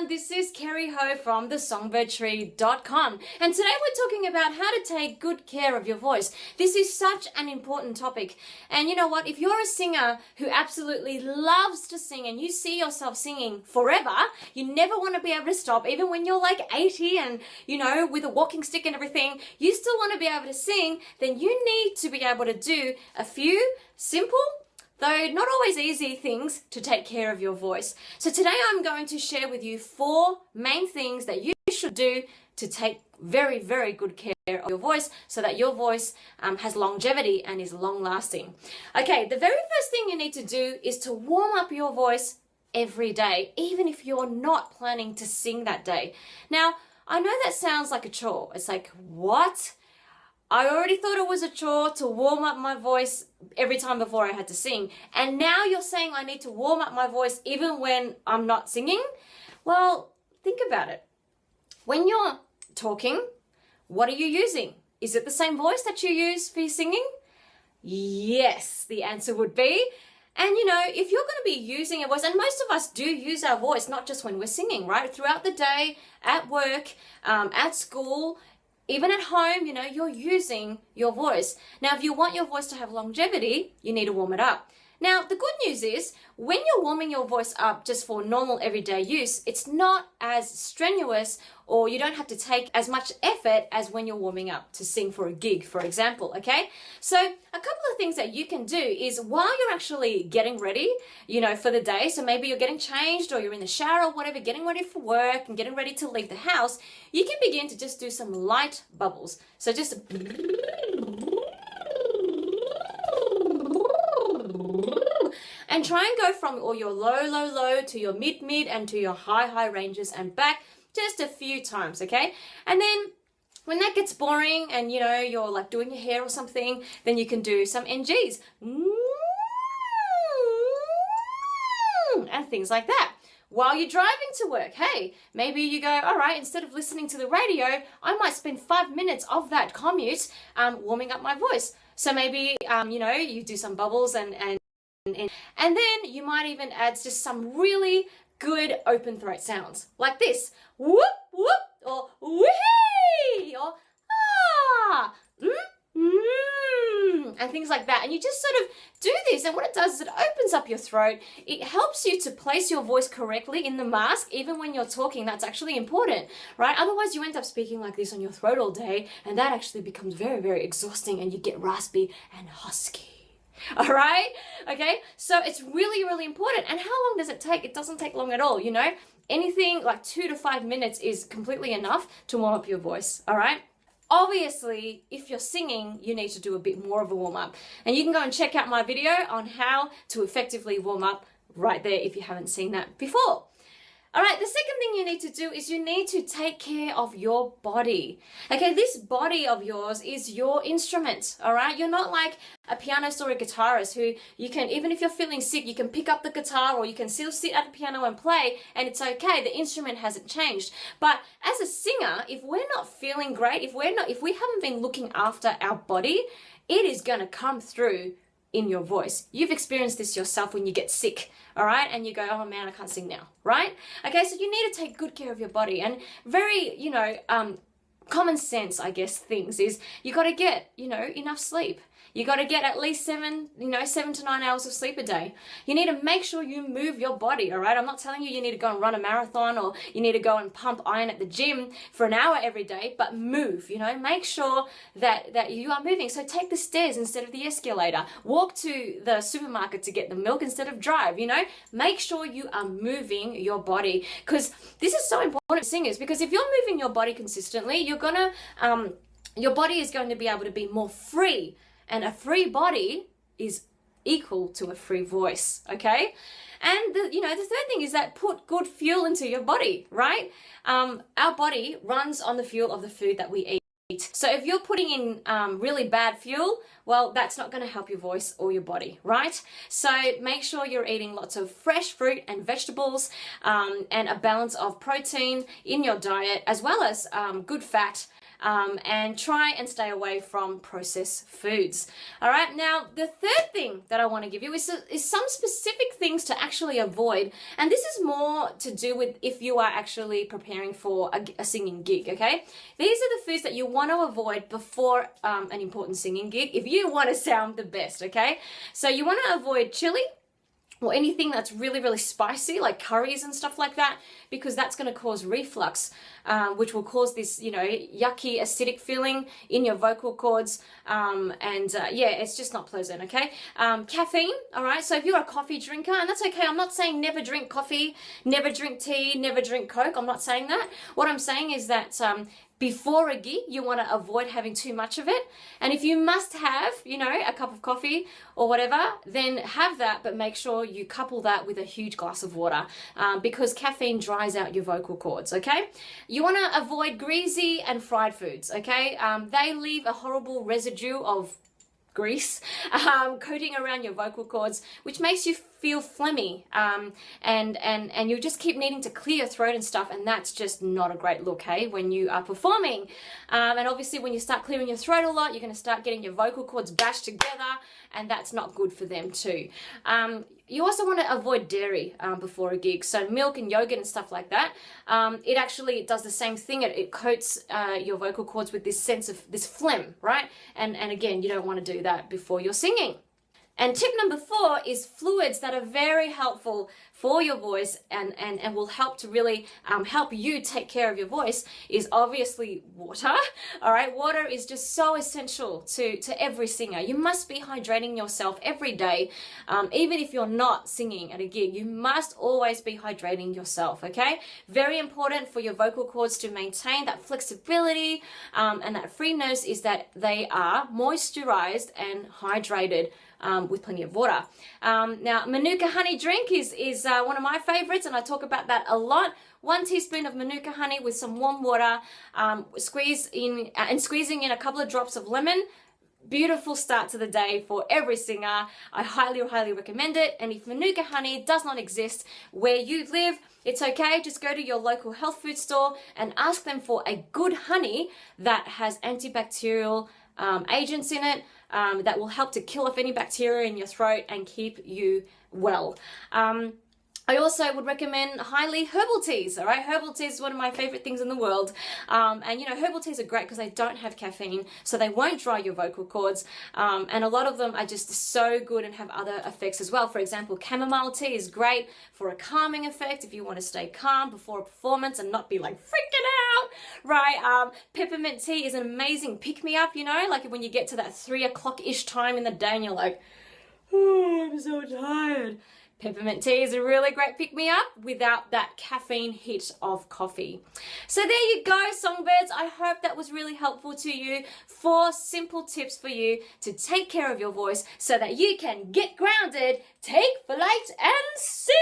everyone, this is Kerry Ho from thesongbirdtree.com, and today we're talking about how to take good care of your voice. This is such an important topic, and you know what, if you're a singer who absolutely loves to sing and you see yourself singing forever, you never want to be able to stop, even when you're like 80 and you know, with a walking stick and everything, you still want to be able to sing, then you need to be able to do a few simple, though not always easy, things to take care of your voice. So today I'm going to share with you 4 main things that you should do to take very, very good care of your voice so that your voice has longevity and is long lasting. Okay, the very first thing you need to do is to warm up your voice every day, even if you're not planning to sing that day. Now, I know that sounds like a chore. It's like, what? I already thought it was a chore to warm up my voice every time before I had to sing. And now you're saying I need to warm up my voice even when I'm not singing? Well, think about it. When you're talking, what are you using? Is it the same voice that you use for your singing? Yes, the answer would be. And you know, if you're going to be using a voice, and most of us do use our voice, not just when we're singing, right? Throughout the day, at work, at school, even at home, you know, you're using your voice. Now, if you want your voice to have longevity, you need to warm it up. Now, the good news is when you're warming your voice up just for normal everyday use, it's not as strenuous, or you don't have to take as much effort as when you're warming up to sing for a gig, for example, okay? So a couple of things that you can do is while you're actually getting ready, you know, for the day, so maybe you're getting changed or you're in the shower or whatever, getting ready for work and getting ready to leave the house, you can begin to just do some light bubbles. So just and try and go from all your low to your mid and to your high ranges and back just a few times, okay? And then when that gets boring and you know you're like doing your hair or something, then you can do some NGs and things like that. While you're driving to work, hey, maybe you go, all right, instead of listening to the radio, I might spend 5 minutes of that commute warming up my voice. So maybe, you know, you do some bubbles and then you might even add just some really good open throat sounds like this, whoop, whoop, or wee, or ah, and things like that. And you just sort of do this, and what it does is it opens up your throat. It helps you to place your voice correctly in the mask, even when you're talking. That's actually important, right? Otherwise, you end up speaking like this on your throat all day, and that actually becomes very, very exhausting, and you get raspy and husky. All right, okay, so it's really, really important. And how long does it take? It doesn't take long at all, you know. Anything like 2 to 5 minutes is completely enough to warm up your voice. All right, obviously if you're singing, you need to do a bit more of a warm up, and you can go and check out my video on how to effectively warm up right there if you haven't seen that before. All right, the second thing you need to do is you need to take care of your body. Okay, this body of yours is your instrument, all right? You're not like a pianist or a guitarist who you can, even if you're feeling sick, you can pick up the guitar or you can still sit at the piano and play and it's okay, the instrument hasn't changed. But as a singer, if we're not feeling great, if we haven't been looking after our body, it is gonna come through in your voice. You've experienced this yourself when you get sick, all right? And you go, oh man, I can't sing now, right? Okay, so you need to take good care of your body. And very, you know, common sense, I guess, things is you got to get, you know, enough sleep. You got to get at least 7 to 9 hours of sleep a day. You need to make sure you move your body, all right? I'm not telling you you need to go and run a marathon or you need to go and pump iron at the gym for an hour every day, but move, you know? Make sure that you are moving. So take the stairs instead of the escalator. Walk to the supermarket to get the milk instead of drive, you know? Make sure you are moving your body, because this is so important for singers, because if you're moving your body consistently, you're gonna, your body is going to be able to be more free. And a free body is equal to a free voice, okay? And the third thing is that put good fuel into your body, right? Our body runs on the fuel of the food that we eat. So if you're putting in really bad fuel, well, that's not going to help your voice or your body, right? So make sure you're eating lots of fresh fruit and vegetables and a balance of protein in your diet, as well as good fat and try and stay away from processed foods. All right, now the third thing that I want to give you is some specific things to actually avoid, and this is more to do with if you are actually preparing for a singing gig, okay? These are the foods that you want to avoid before an important singing gig if you want to sound the best, okay? So you want to avoid chili, or anything that's really, really spicy, like curries and stuff like that, because that's going to cause reflux, which will cause this, yucky, acidic feeling in your vocal cords. Yeah, it's just not pleasant, okay? Caffeine, all right? So if you're a coffee drinker, and that's okay, I'm not saying never drink coffee, never drink tea, never drink Coke. I'm not saying that. What I'm saying is that before a gig, you want to avoid having too much of it. And if you must have, a cup of coffee or whatever, then have that, but make sure you couple that with a huge glass of water, because caffeine dries out your vocal cords, okay? You want to avoid greasy and fried foods, okay? They leave a horrible residue of grease coating around your vocal cords, which makes you feel phlegmy, and you just keep needing to clear your throat and stuff, and that's just not a great look, hey, when you are performing. And obviously when you start clearing your throat a lot, you're going to start getting your vocal cords bashed together, and that's not good for them too. You also want to avoid dairy before a gig, so milk and yogurt and stuff like that. It actually does the same thing. It coats your vocal cords with this sense of this phlegm, right? And again, you don't want to do that before you're singing. And tip number 4 is fluids that are very helpful for your voice and will help to really help you take care of your voice is obviously water. All right, water is just so essential to every singer. You must be hydrating yourself every day. Even if you're not singing at a gig, you must always be hydrating yourself, okay? Very important for your vocal cords to maintain that flexibility and that freeness is that they are moisturized and hydrated with plenty of water. Now, Manuka honey drink is one of my favorites, and I talk about that a lot. 1 teaspoon of Manuka honey with some warm water, squeezing in a couple of drops of lemon. Beautiful start to the day for every singer. I highly, highly recommend it. And if Manuka honey does not exist where you live, it's okay. Just go to your local health food store and ask them for a good honey that has antibacterial agents in it that will help to kill off any bacteria in your throat and keep you well. I also would recommend highly herbal teas, all right? Herbal tea is one of my favorite things in the world. And herbal teas are great because they don't have caffeine, so they won't dry your vocal cords. And a lot of them are just so good and have other effects as well. For example, chamomile tea is great for a calming effect if you want to stay calm before a performance and not be like freaking out, right? Peppermint tea is an amazing pick-me-up, like when you get to that 3 o'clock-ish time in the day and you're like, oh, I'm so tired. Peppermint tea is a really great pick-me-up without that caffeine hit of coffee. So there you go, songbirds. I hope that was really helpful to you. 4 simple tips for you to take care of your voice so that you can get grounded, take flight, and sing!